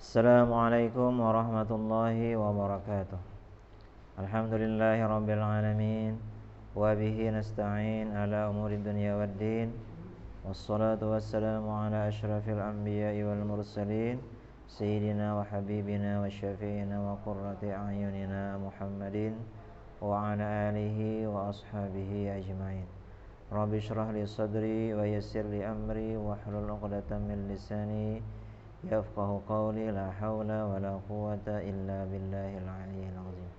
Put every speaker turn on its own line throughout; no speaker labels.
Assalamualaikum warahmatullahi wabarakatuh. Alhamdulillahi rabbil alamin. Wa bihi nasta'in ala umuri dunya waddin. Wassalatu wassalamu ala ashrafil anbiya'i wal mursalin, Sayyidina wa habibina wa syafi'ina wa qurrati a'yunina Muhammadin wa ala alihi wa ashabihi ajma'in. Rabbi shrah li sadri wa yassir li amri wa hlul 'uqdatam min lisani yafqahu qawli. La haula wa la quwata illa billahil aliyyil azim.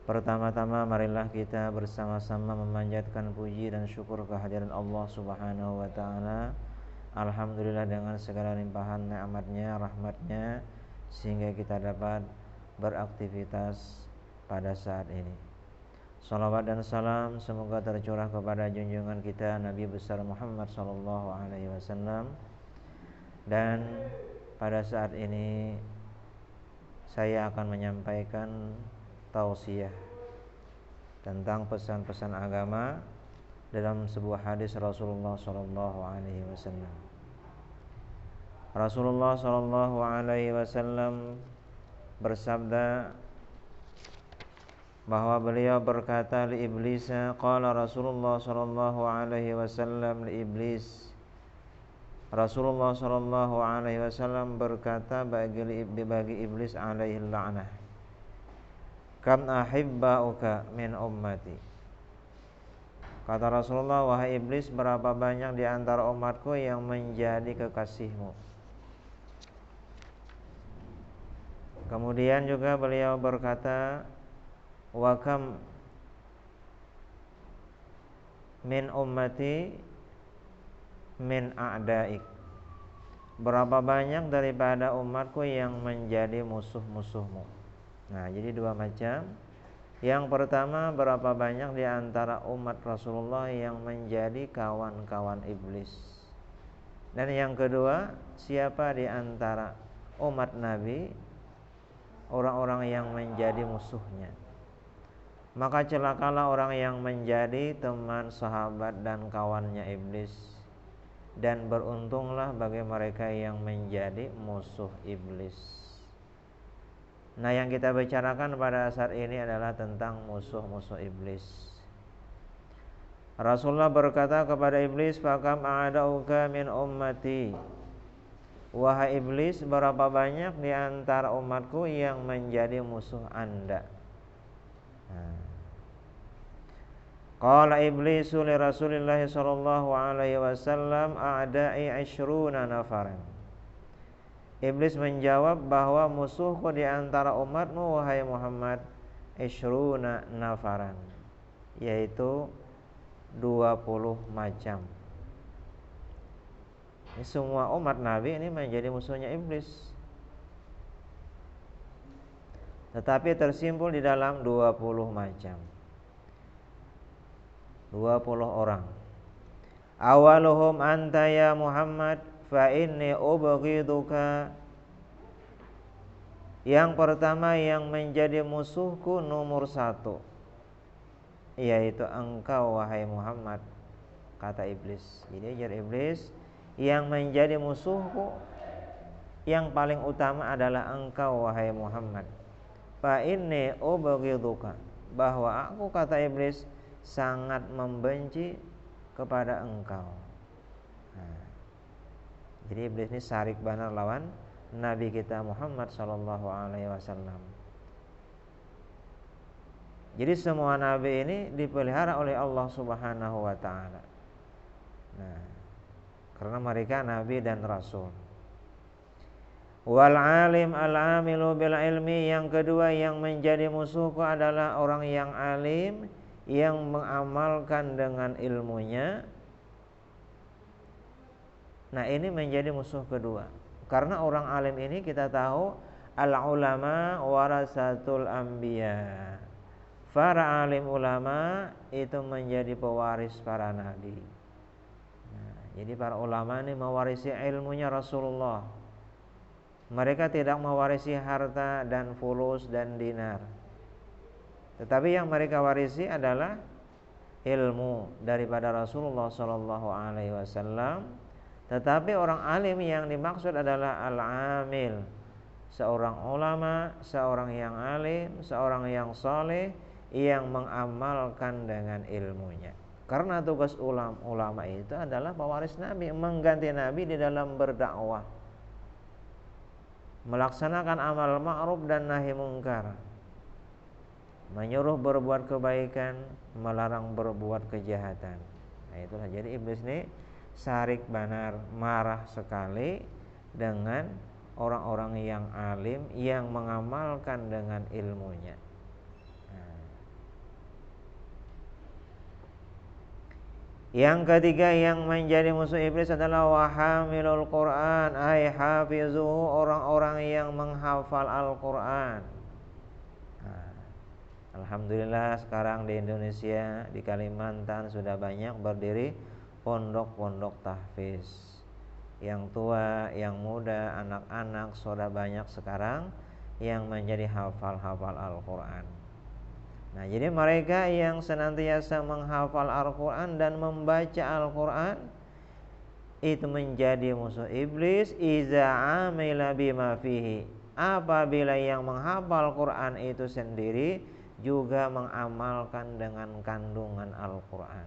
Pertama-tama marilah kita bersama-sama memanjatkan puji dan syukur kehadiran Allah Subhanahu wa ta'ala. Alhamdulillah dengan segala limpahan nikmatnya, rahmatnya, sehingga kita dapat beraktivitas pada saat ini. Salawat dan salam semoga tercurah kepada junjungan kita Nabi besar Muhammad sallallahu alaihi wasallam. Dan pada saat ini saya akan menyampaikan tausiah tentang pesan-pesan agama dalam sebuah hadis Rasulullah sallallahu alaihi wasallam. Rasulullah sallallahu alaihi wasallam bersabda bahwa beliau berkata li iblis, qala Rasulullah sallallahu alaihi wasallam li iblis. Rasulullah sallallahu alaihi wasallam berkata bagi iblis alaihi la'nah, kam ahibbauka min ummati. Kata Rasulullah, wahai iblis, berapa banyak di antara umatku yang menjadi kekasihmu. Kemudian juga beliau berkata, wa kam min ummati min a'daik. Berapa banyak daripada umatku yang menjadi musuh-musuhmu. Nah, jadi dua macam. Yang pertama, berapa banyak di antara umat Rasulullah yang menjadi kawan-kawan iblis. Dan yang kedua, siapa di antara umat Nabi orang-orang yang menjadi musuhnya. Maka celakalah orang yang menjadi teman, sahabat dan kawannya iblis, dan beruntunglah bagi mereka yang menjadi musuh iblis. Nah, yang kita bicarakan pada saat ini adalah tentang musuh-musuh iblis. Rasulullah berkata kepada iblis, fakam a'dauka min ummati. Wahai iblis, berapa banyak di antara umatku yang menjadi musuh Anda. Qala iblisu li Rasulillah sallallahu alaihi wasallam a'da'i 20 nafaran. Iblis menjawab bahwa musuhku di antara umatmu wahai Muhammad 20 nafaran, yaitu 20 macam. Ini semua umat Nabi ini menjadi musuhnya iblis. Tetapi tersimpul di dalam 20 macam. 20 orang. Awaluhum anta ya Muhammad fa inni ubghiduka. Yang pertama yang menjadi musuhku nomor 1, yaitu engkau wahai Muhammad, kata iblis. Jadi ajar iblis, yang menjadi musuhku yang paling utama adalah engkau wahai Muhammad. Fa inni ubghiduka, bahwa aku, kata iblis, sangat membenci kepada engkau. Jadi iblis ini syarik banar lawan Nabi kita Muhammad sallallahu alaihi wasallam. Jadi semua nabi ini dipelihara oleh Allah Subhanahu wa taala. Nah, karena mereka nabi dan rasul. Wal alim al-amilu bil ilmi, yang kedua yang menjadi musuhku adalah orang yang alim, yang mengamalkan dengan ilmunya. Nah, ini menjadi musuh kedua. Karena orang alim ini kita tahu al-ulama warasatul anbiya. Para alim ulama itu menjadi pewaris para nabi. Nah, jadi para ulama ini mewarisi ilmunya Rasulullah. Mereka tidak mewarisi harta dan fulus dan dinar. Tetapi yang mereka warisi adalah ilmu daripada Rasulullah sallallahu alaihi wasallam. Tetapi orang alim yang dimaksud adalah al-amil, seorang ulama, seorang yang alim, seorang yang saleh yang mengamalkan dengan ilmunya. Karena tugas ulama itu adalah pewaris Nabi, mengganti Nabi di dalam berdakwah, melaksanakan amal ma'ruf dan nahi mungkar, menyuruh berbuat kebaikan, melarang berbuat kejahatan. Nah itulah, jadi iblis ini sarik banar, marah sekali dengan orang-orang yang alim yang mengamalkan dengan ilmunya. Yang ketiga yang menjadi musuh iblis adalah wahamilul Quran, ay hafizuhu, orang-orang yang menghafal Al-Quran. Alhamdulillah sekarang di Indonesia, di Kalimantan sudah banyak berdiri pondok-pondok tahfiz. Yang tua, yang muda, anak-anak sudah banyak sekarang yang menjadi hafal-hafal Al-Quran. Nah, jadi mereka yang senantiasa menghafal Al-Quran dan membaca Al-Quran itu menjadi musuh iblis. Iza amila bima fihi, apabila yang menghafal Quran itu sendiri juga mengamalkan dengan kandungan Al-Quran,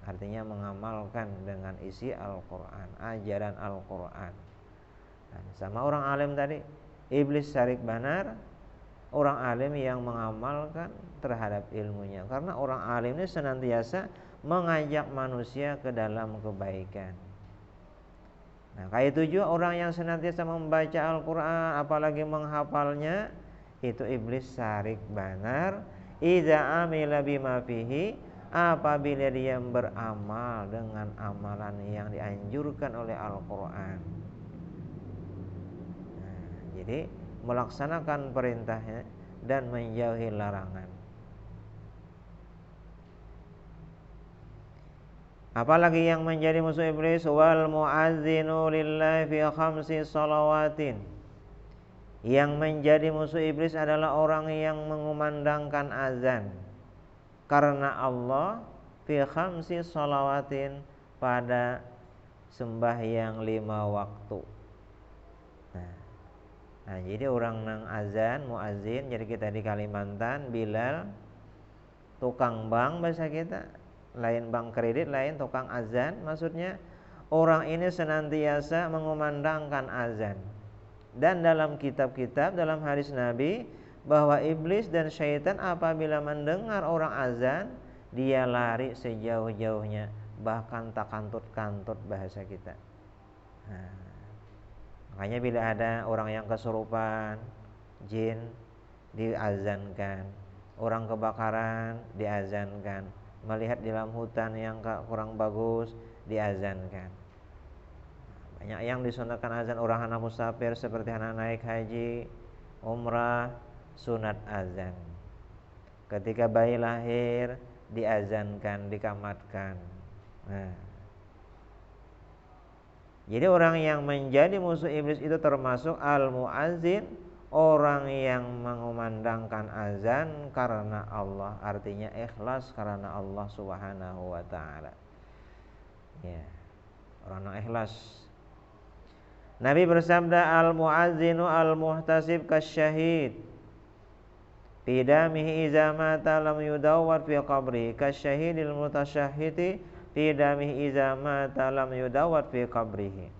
artinya mengamalkan dengan isi Al-Quran, ajaran Al-Quran. Nah, sama orang alim tadi, iblis sarik banar orang alim yang mengamalkan terhadap ilmunya, karena orang alim ini senantiasa mengajak manusia ke dalam kebaikan. Nah, kayak itu juga orang yang senantiasa membaca Al-Quran apalagi menghafalnya, itu iblis sarik banar. Idza amila bima fihi, apabila dia beramal dengan amalan yang dianjurkan oleh Al-Quran. Nah, jadi melaksanakan perintahnya dan menjauhi larangan. Apalagi yang menjadi musuh iblis, wal mu'adzinu lillahi fi khamsi salawatin. Yang menjadi musuh iblis adalah orang yang mengumandangkan azan karena Allah fi khamsi salawatin, pada sembahyang 5 waktu. Nah, jadi orang nang azan, muazin, jadi kita di Kalimantan Bilal, tukang bank bahasa kita, lain bank kredit, lain tukang azan. Maksudnya orang ini senantiasa mengumandangkan azan. Dan dalam kitab-kitab, dalam hadis Nabi, bahwa iblis dan syaitan apabila mendengar orang azan, dia lari sejauh-jauhnya, bahkan tak kantut-kantut bahasa kita. Nah, makanya bila ada orang yang kesurupan, jin, diazankan. Orang kebakaran, diazankan. Melihat di dalam hutan yang kurang bagus, diazankan. Banyak yang disunatkan azan, orang anak musafir seperti anak naik haji, umrah, sunat azan. Ketika bayi lahir, diazankan, dikamatkan. Nah, jadi orang yang menjadi musuh iblis itu termasuk al-muazzin, orang yang mengumandangkan azan karena Allah, artinya ikhlas karena Allah Subhanahu wa taala. Ya, orang yang ikhlas. Nabi bersabda, al-muazzinu al-muhtasib kasyahid fi damihi iza mata lam yudawwar fi qabri kasyahidil mutasyahhidi fi damihi iza mata lam yudawwar fi qabrihi.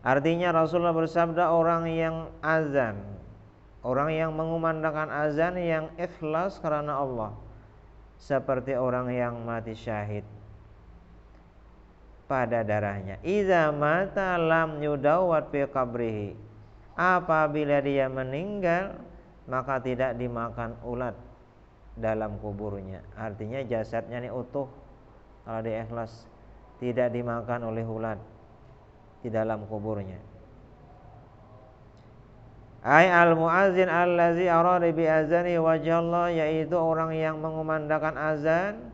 Artinya Rasulullah bersabda, orang yang azan, orang yang mengumandangkan azan yang ikhlas karena Allah, seperti orang yang mati syahid pada darahnya. Iza mata lam yudawwat fi qabrihi, apabila dia meninggal maka tidak dimakan ulat dalam kuburnya. Artinya jasadnya ini utuh, kalau dia ikhlas, tidak dimakan oleh ulat di dalam kuburnya. Ai al-muazzin allazi arada bi azani wajhallah, yaitu orang yang mengumandangkan azan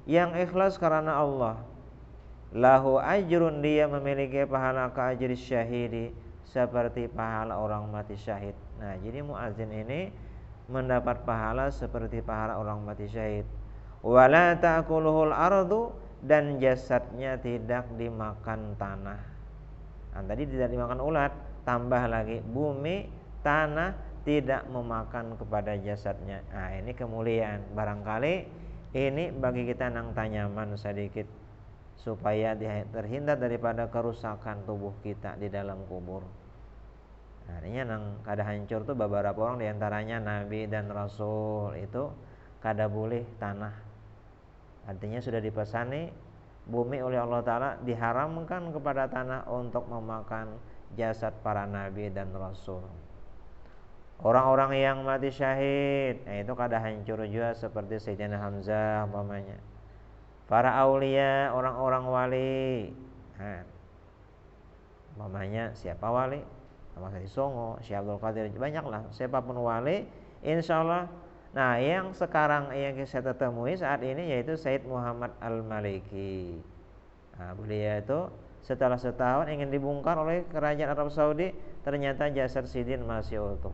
yang ikhlas karena Allah. Lahu ajrun, dia memiliki pahala ka-ajri syahidi, seperti pahala orang mati syahid. Nah, jadi muazzin ini mendapat pahala seperti pahala orang mati syahid. Wala ta'kuluhul ardu, dan jasadnya tidak dimakan tanah. Tadi tidak dimakan ulat, tambah lagi bumi, tanah tidak memakan kepada jasadnya. Nah, ini kemuliaan. Barangkali ini bagi kita nang tanyaman sedikit supaya terhindar daripada kerusakan tubuh kita di dalam kubur. Artinya nang kada hancur tuh beberapa orang diantaranya Nabi dan Rasul itu kada boleh tanah. Artinya sudah dipesani bumi oleh Allah Ta'ala diharamkan kepada tanah untuk memakan jasad para Nabi dan Rasul. Orang-orang yang mati syahid, itu kada hancur juga seperti Sayyidina Hamzah umpamanya. Para aulia, orang-orang wali. Umpamanya siapa wali? Mas Songo, Syekh Abdul Qadir, banyaklah siapapun wali, insyaallah. Nah, yang sekarang yang saya temui saat ini yaitu Said Muhammad Al-Maliki. Nah, beliau itu setelah setahun ingin dibongkar oleh kerajaan Arab Saudi, ternyata jasad Sidin masih utuh.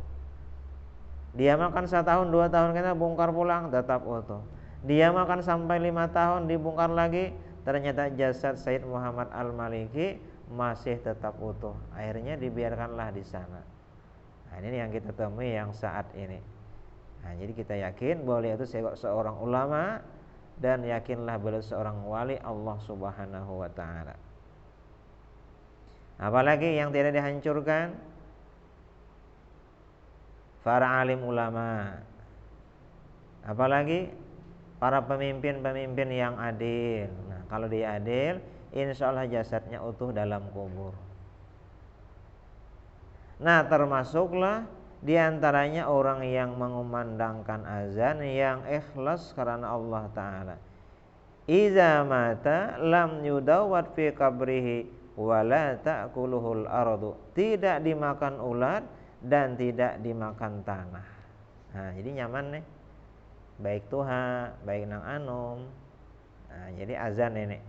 Dia makan 1 tahun 2 tahun kita bongkar pulang tetap utuh. Dia makan sampai 5 tahun dibongkar lagi, ternyata jasad Said Muhammad Al-Maliki masih tetap utuh. Akhirnya dibiarkanlah di sana. Nah, ini yang kita temui yang saat ini. Nah, jadi kita yakin bahwa beliau itu seorang ulama dan yakinlah beliau seorang wali Allah Subhanahu wa taala. Apalagi yang tidak dihancurkan? Para alim ulama. Apalagi para pemimpin-pemimpin yang adil. Nah, kalau dia adil, insyaallah jasadnya utuh dalam kubur. Nah, termasuklah diantaranya orang yang mengumandangkan azan yang ikhlas karena Allah Ta'ala. Iza mata lam yudawat fi qabrihi wala ta'kuluhul ardu. Tidak dimakan ulat dan tidak dimakan tanah. Nah, jadi nyaman nih. Baik tuha, baik nang anom. Nah, jadi azan ini.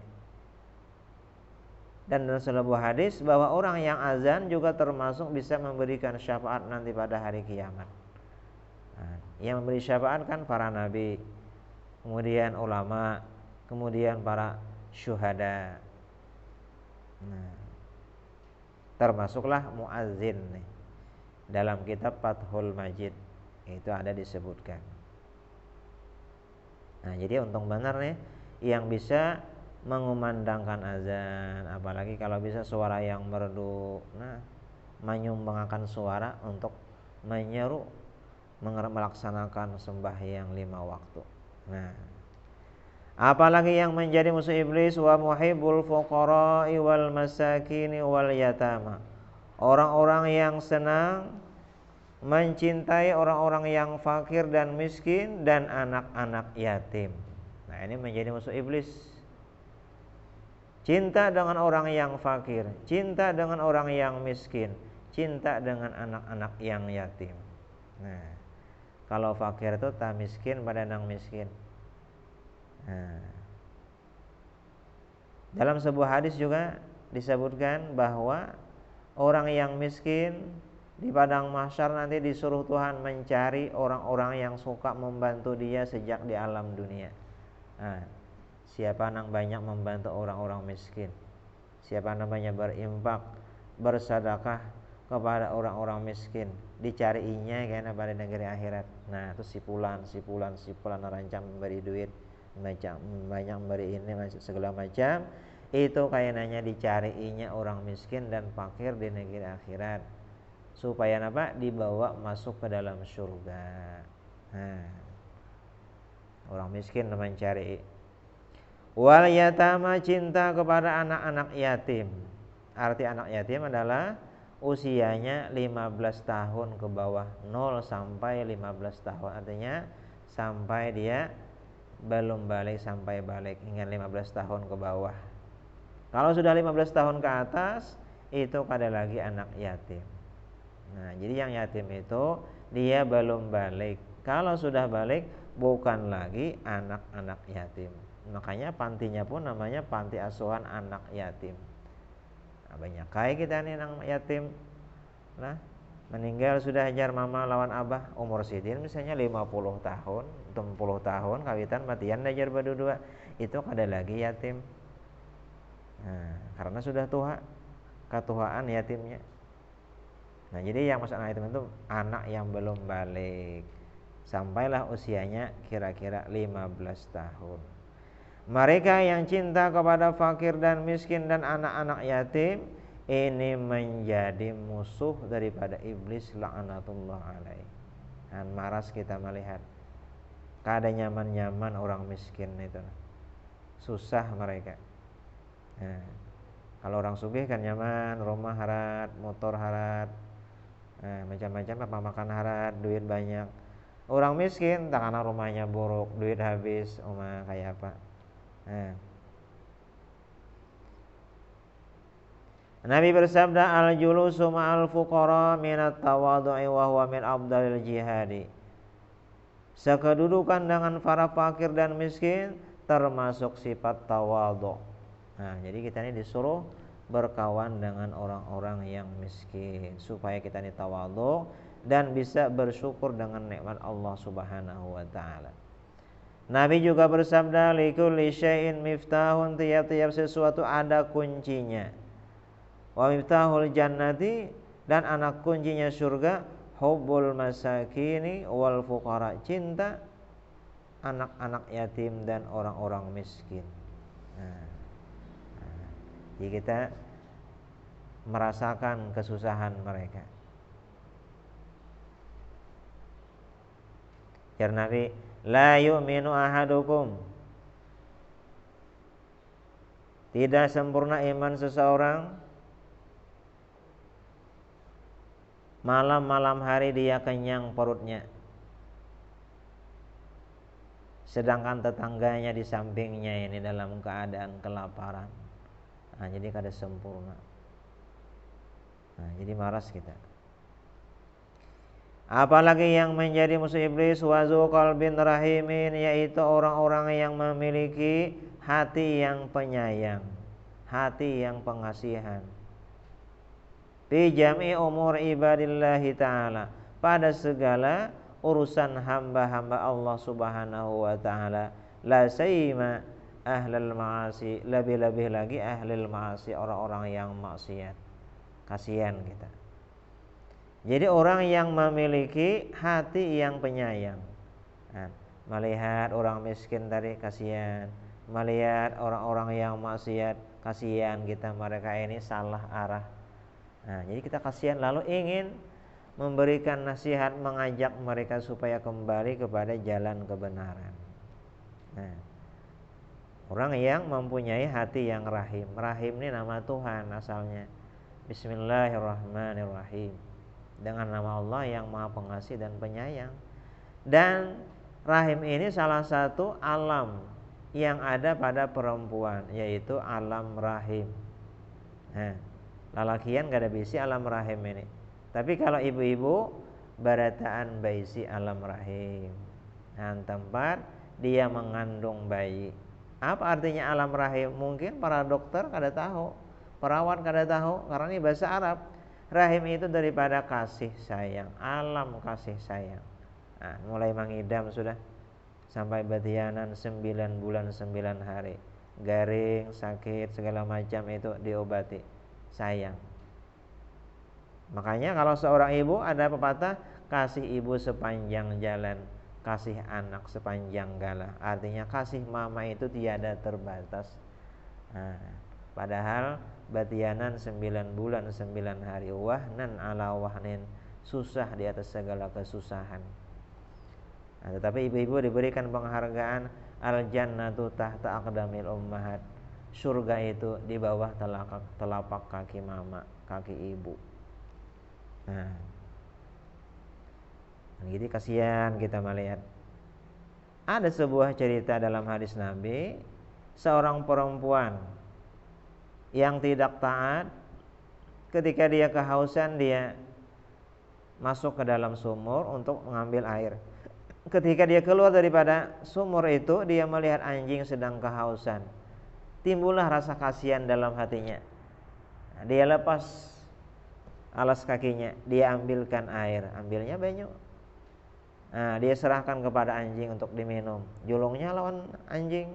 Dan dalam sebuah hadis bahwa orang yang azan juga termasuk bisa memberikan syafaat nanti pada hari kiamat. Nah, yang memberi syafaat kan para nabi, kemudian ulama, kemudian para syuhada. Nah, termasuklah muazzin nih. Dalam kitab Fathul Majid itu ada disebutkan. Nah, jadi untung benar nih yang bisa mengumandangkan azan, apalagi kalau bisa suara yang merdu. Nah, menyumbangkan suara untuk menyeru melaksanakan sembahyang 5 waktu. Nah, apalagi yang menjadi musuh iblis wa muhibbul fuqara'i wal masakini wal yatama. Orang-orang yang senang mencintai orang-orang yang fakir dan miskin dan anak-anak yatim. Nah, ini menjadi musuh iblis. Cinta dengan orang yang fakir, cinta dengan orang yang miskin, cinta dengan anak-anak yang yatim. Nah, kalau fakir itu tak miskin pada nang miskin. Nah, dalam sebuah hadis juga disebutkan bahwa orang yang miskin di padang mahsyar nanti disuruh Tuhan mencari orang-orang yang suka membantu dia sejak di alam dunia. Nah, siapa yang banyak membantu orang-orang miskin, siapa yang banyak berinfak, bersedekah kepada orang-orang miskin, dicariinya karena pada negeri akhirat. Nah, itu sipulan rancang memberi duit, banyak memberi ini segala macam. Itu kayaknya dicariinya orang miskin dan fakir di negeri akhirat supaya apa? Dibawa masuk ke dalam surga. Nah, orang miskin mencari. Wal yatama, cinta kepada anak-anak yatim. Arti anak yatim adalah usianya 15 tahun ke bawah, 0 sampai 15 tahun. Artinya sampai dia belum balik sampai balik, hingga 15 tahun ke bawah. Kalau sudah 15 tahun ke atas, itu ada lagi anak yatim. Nah, jadi yang yatim itu dia belum balik. Kalau sudah balik, bukan lagi anak-anak yatim. Makanya pantinya pun namanya panti asuhan anak yatim. Nah, banyak kayak kita nih anak yatim. Nah, meninggal sudah hajar mama lawan abah, umur sidin misalnya 50 tahun, 60 tahun kawitan matian hajar berdua, itu ada lagi yatim. Nah, karena sudah tua, ketuaan yatimnya. Nah, jadi yang masuk anak yatim itu anak yang belum balik, sampailah usianya kira-kira 15 tahun. Mereka yang cinta kepada fakir dan miskin dan anak-anak yatim ini menjadi musuh daripada iblis laknatullah alaih. Dan maras kita melihat kada nyaman-nyaman orang miskin itu, susah mereka. Nah, kalau orang sugih kan nyaman, rumah harat, motor harat, macam-macam apa makan harat, duit banyak. Orang miskin tak karena rumahnya buruk, duit habis, kayak apa. Nabi bersabda, al-julusu ma'al fuqara minat tawadhu'i wa huwa min afdalil jihadi. Sekedudukan dengan para fakir dan miskin termasuk sifat tawadhu. Nah, jadi kita ini disuruh berkawan dengan orang-orang yang miskin supaya kita ini tawadhu dan bisa bersyukur dengan nikmat Allah Subhanahu wa taala. Nabi juga bersabda, likulli syai'in miftahun, tiap-tiap sesuatu ada kuncinya. Wa miftahul jannati, dan anak kuncinya surga, hubbul masakini wal fuqara, cinta anak-anak yatim dan orang-orang miskin. Jadi kita merasakan kesusahan mereka. Karena Nabi, la yu'minu ahadukum, tidak sempurna iman seseorang malam hari dia kenyang perutnya, sedangkan tetangganya di sampingnya ini dalam keadaan kelaparan. Nah, jadi kada sempurna. Nah, jadi maras kita. Apalagi yang menjadi musuh iblis, wazu qalbin rahimin, yaitu orang-orang yang memiliki hati yang penyayang, hati yang pengasihan. Fi jami' umur ibadillahi ta'ala, pada segala urusan hamba-hamba Allah Subhanahu wa ta'ala. La sayyima ahlul ma'asi, lebih-lebih lagi ahlul ma'asi, orang-orang yang maksiat. Kasihan kita. Jadi orang yang memiliki hati yang penyayang, melihat orang miskin tadi kasihan, melihat orang-orang yang maksiat kasihan kita, mereka ini salah arah. Nah, jadi kita kasihan lalu ingin memberikan nasihat, mengajak mereka supaya kembali kepada jalan kebenaran. Nah, orang yang mempunyai hati yang rahim. Rahim ini nama Tuhan asalnya. Bismillahirrahmanirrahim. Dengan nama Allah yang Maha Pengasih dan Penyayang. Dan rahim ini salah satu alam yang ada pada perempuan, yaitu alam rahim. Nah, lalakian gak ada bisi alam rahim ini. Tapi kalau ibu-ibu barataan baisi alam rahim. Nah, tempat dia mengandung bayi. Apa artinya alam rahim? Mungkin para dokter kada tahu, perawat kada tahu, karena ini bahasa Arab. Rahim itu daripada kasih sayang, alam kasih sayang. Nah, mulai mengidam sudah sampai batianan 9 bulan 9 hari, garing, sakit, segala macam itu diobati, sayang. Makanya kalau seorang ibu ada pepatah, kasih ibu sepanjang jalan, kasih anak sepanjang galah. Artinya kasih mama itu tiada terbatas. Nah, padahal batianan 9 bulan 9 hari, wahnan ala wahnin, susah di atas segala kesusahan. Nah, tetapi ibu-ibu diberikan penghargaan, al jannatu tahta aqdamil ummahat, surga itu di bawah telapak kaki mama, kaki ibu. Nah, jadi kasihan kita melihat. Ada sebuah cerita dalam hadis Nabi, seorang perempuan yang tidak taat, ketika dia kehausan, dia masuk ke dalam sumur untuk mengambil air. Ketika dia keluar daripada sumur itu, dia melihat anjing sedang kehausan. Timbullah rasa kasihan dalam hatinya. Dia lepas alas kakinya, dia ambilkan air, ambilnya banyak. Nah, dia serahkan kepada anjing untuk diminum. Julungnya lawan anjing.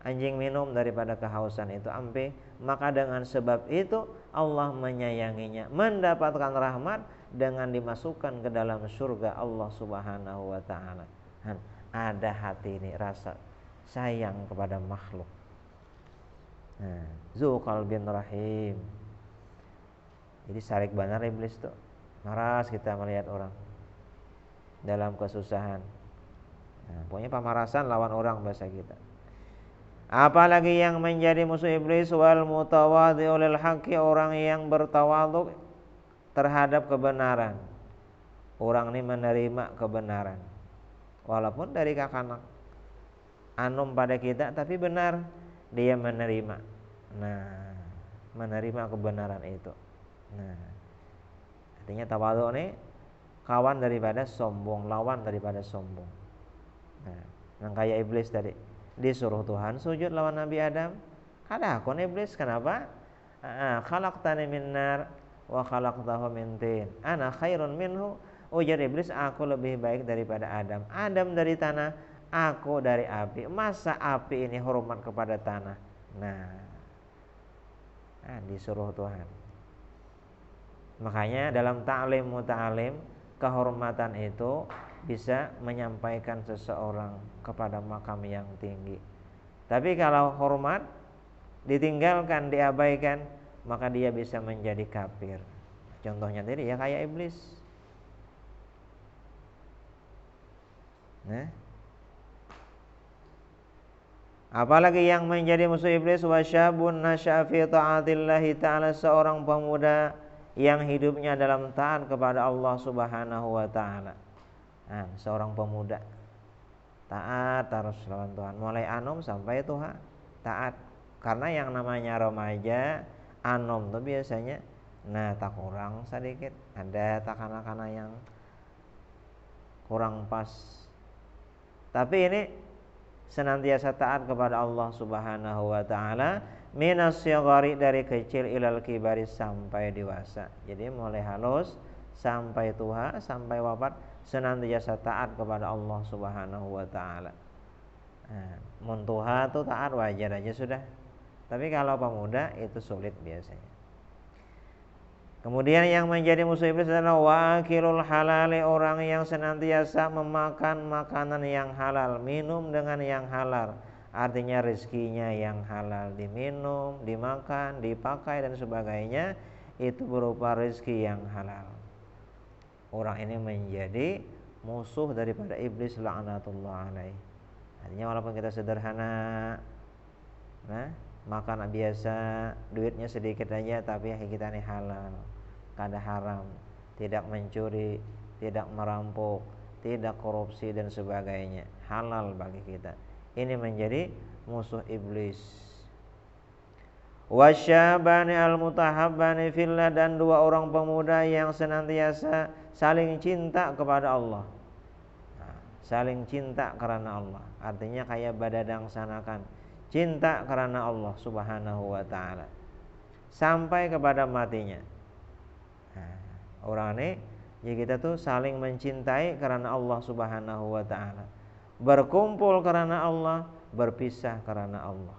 anjing minum daripada kehausan itu ampe, maka dengan sebab itu Allah menyayanginya, mendapatkan rahmat dengan dimasukkan ke dalam surga Allah Subhanahu wa taala. Ada hati ini, rasa sayang kepada makhluk. Zulqalbin rahim. Jadi sarik benar iblis tuh. Maras kita melihat orang dalam kesusahan. Pokoknya pemarasan lawan orang bahasa kita. Apalagi yang menjadi musuh iblis, wal mutawadhi'u lil haqqi, orang yang bertawadhu terhadap kebenaran. Orang ini menerima kebenaran walaupun dari kakanak anum pada kita, tapi benar dia menerima. Menerima kebenaran itu. Artinya tawadhu ini kawan daripada sombong, lawan daripada sombong. Yang kayak iblis tadi, disuruh Tuhan sujud lawan Nabi Adam. Kada akun iblis, kenapa? Khalaqtani min nar wa khalaqtahu min tin. Ana khairun minhu. Ujar iblis, aku lebih baik daripada Adam. Adam dari tanah, aku dari api. Masa api ini hormat kepada tanah? Disuruh Tuhan. Makanya dalam ta'lim muta'alim, kehormatan itu bisa menyampaikan seseorang kepada makam yang tinggi. Tapi kalau hormat ditinggalkan, diabaikan, maka dia bisa menjadi kafir. Contohnya tadi ya kayak iblis. Apalagi yang menjadi musuh iblis, wasyabun nasya'a fi ta'atillahi ta'ala, seorang pemuda yang hidupnya dalam taat kepada Allah Subhanahu wa taala. Seorang pemuda taat terus lawan Tuhan, mulai anom sampai tua taat. Karena yang namanya remaja anom tuh biasanya tak kurang sedikit, ada tak kana-kana yang kurang pas. Tapi ini senantiasa taat kepada Allah Subhanahu wa taala, minas shighari, dari kecil, ilal kibari, sampai dewasa. Jadi mulai halus sampai tua, sampai wafat, senantiasa taat kepada Allah Subhanahu wa taala. Mun tua tuh taat wajar aja sudah. Tapi kalau pemuda itu sulit biasanya. Kemudian yang menjadi musuh iblis adalah wakilul halali, orang yang senantiasa memakan makanan yang halal, minum dengan yang halal. Artinya rezekinya yang halal, diminum, dimakan, dipakai dan sebagainya, itu berupa rezeki yang halal. Orang ini menjadi musuh daripada iblis laknatullah alaih. Artinya walaupun kita sederhana, makan biasa, duitnya sedikit aja, tapi kita ini halal, kada haram, tidak mencuri, tidak merampok, tidak korupsi dan sebagainya, halal bagi kita. Ini menjadi musuh iblis. Wasyabani al-mutahabbani fillah, dan dua orang pemuda yang senantiasa saling cinta kepada Allah. Saling cinta karena Allah, artinya kayak badadang sanakan, cinta karena Allah Subhanahu wa ta'ala sampai kepada matinya. Orang ini ya kita tuh saling mencintai karena Allah Subhanahu wa ta'ala, berkumpul karena Allah, berpisah karena Allah.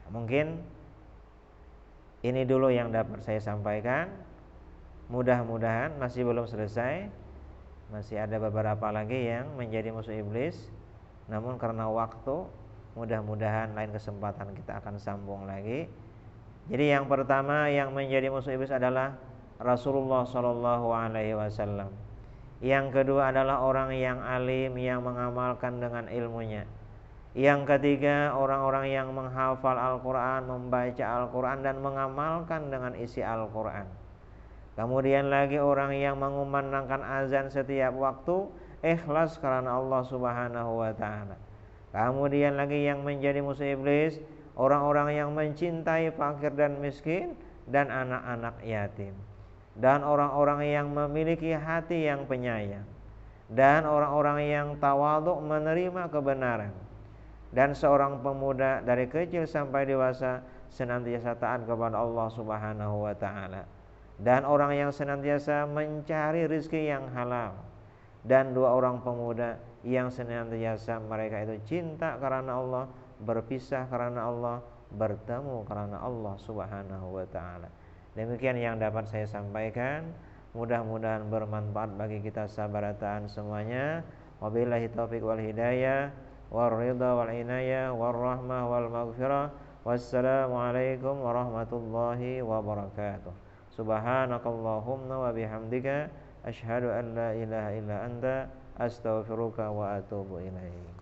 Mungkin ini dulu yang dapat saya sampaikan. Mudah-mudahan masih belum selesai, masih ada beberapa lagi yang menjadi musuh iblis. Namun karena waktu, mudah-mudahan lain kesempatan kita akan sambung lagi. Jadi yang pertama yang menjadi musuh iblis adalah Rasulullah SAW. Yang kedua adalah orang yang alim, yang mengamalkan dengan ilmunya. Yang ketiga, orang-orang yang menghafal Al-Quran, membaca Al-Quran dan mengamalkan dengan isi Al-Quran. Kemudian lagi orang yang mengumandangkan azan setiap waktu, ikhlas karena Allah Subhanahu wa ta'ala. Kemudian lagi yang menjadi musuh iblis, orang-orang yang mencintai fakir dan miskin dan anak-anak yatim, dan orang-orang yang memiliki hati yang penyayang, dan orang-orang yang tawadhu menerima kebenaran. Dan seorang pemuda dari kecil sampai dewasa senantiasa taat kepada Allah Subhanahu wa ta'ala, dan orang yang senantiasa mencari rezeki yang halal. Dan dua orang pemuda yang senantiasa mereka itu cinta karena Allah, berpisah karena Allah, bertemu karena Allah Subhanahu wa taala. Demikian yang dapat saya sampaikan. Mudah-mudahan bermanfaat bagi kita sahabatan semuanya. Wabillahi taufiq wal hidayah, war ridha wal inayah, war rahmah wal maghfirah. Wassalamualaikum warahmatullahi wabarakatuh. Subhanakallahumma wa bihamdika asyhadu an la ilaha illa anta astaghfiruka wa atubu ilaik.